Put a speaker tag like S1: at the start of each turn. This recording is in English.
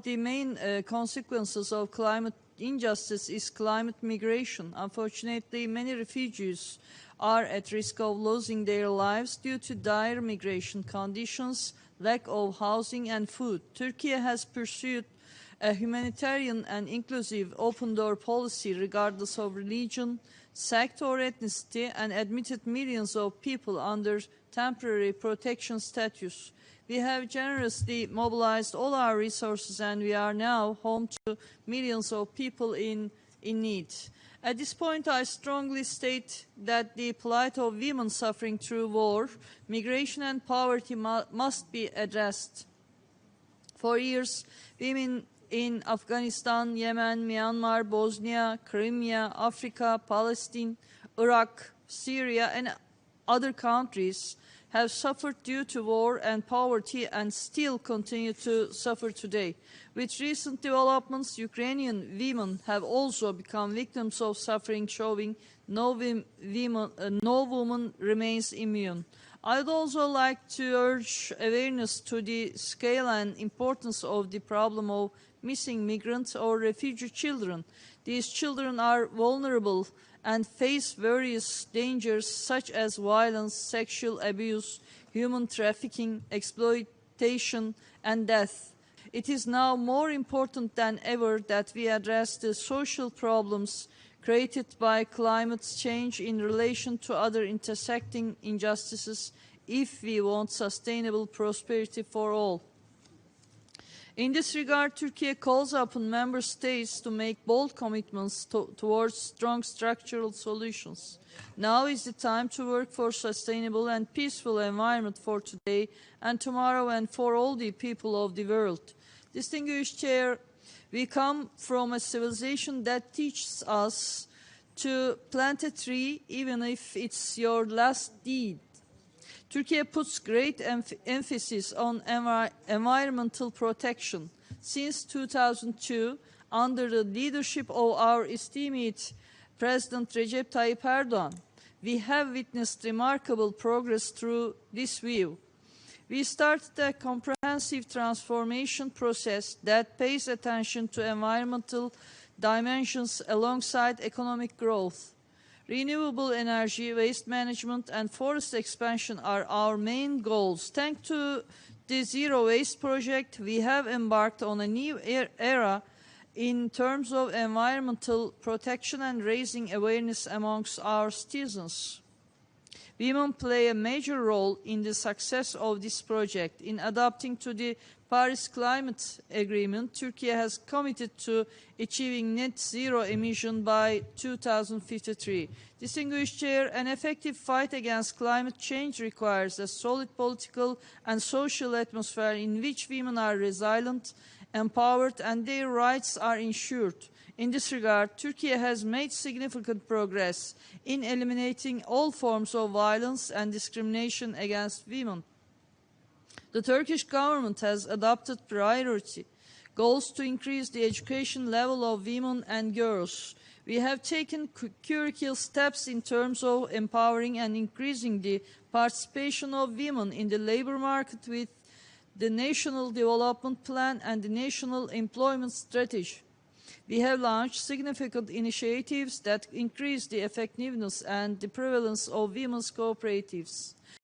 S1: the main consequences of climate injustice is climate migration. Unfortunately, many refugees are at risk of losing their lives due to dire migration conditions, lack of housing and food. Turkey has pursued a humanitarian and inclusive open-door policy regardless of religion, sect or ethnicity, and admitted millions of people under temporary protection status. We have generously mobilized all our resources and we are now home to millions of people in need. At this point, I strongly state that the plight of women suffering through war, migration and poverty must be addressed. For years, women in Afghanistan, Yemen, Myanmar, Bosnia, Crimea, Africa, Palestine, Iraq, Syria, and other countries have suffered due to war and poverty and still continue to suffer today. With recent developments, Ukrainian women have also become victims of suffering, showing no woman remains immune. I would also like to urge awareness to the scale and importance of the problem of missing migrant or refugee children. These children are vulnerable and face various dangers such as violence, sexual abuse, human trafficking, exploitation, and death. It is now more important than ever that we address the social problems created by climate change in relation to other intersecting injustices if we want sustainable prosperity for all. In this regard, Turkey calls upon member states to make bold commitments towards strong structural solutions. Now is the time to work for sustainable and peaceful environment for today and tomorrow and for all the people of the world. Distinguished Chair, we come from a civilization that teaches us to plant a tree even if it's your last deed. Turkey puts great emphasis on environmental protection. Since 2002, under the leadership of our esteemed President Recep Tayyip Erdoğan, we have witnessed remarkable progress through this view. We started a comprehensive transformation process that pays attention to environmental dimensions alongside economic growth. Renewable energy, waste management, and forest expansion are our main goals. Thanks to the Zero Waste project, we have embarked on a new era in terms of environmental protection and raising awareness amongst our citizens. Women play a major role in the success of this project. In adapting to the Paris Climate Agreement, Turkey has committed to achieving net zero emission by 2053. Distinguished Chair, an effective fight against climate change requires a solid political and social atmosphere in which women are resilient, empowered, and their rights are ensured. In this regard, Turkey has made significant progress in eliminating all forms of violence and discrimination against women. The Turkish government has adopted priority goals to increase the education level of women and girls. We have taken curricular steps in terms of empowering and increasing the participation of women in the labor market with the National Development Plan and the National Employment Strategy. We have launched significant initiatives that increase the effectiveness and the prevalence of women's cooperatives.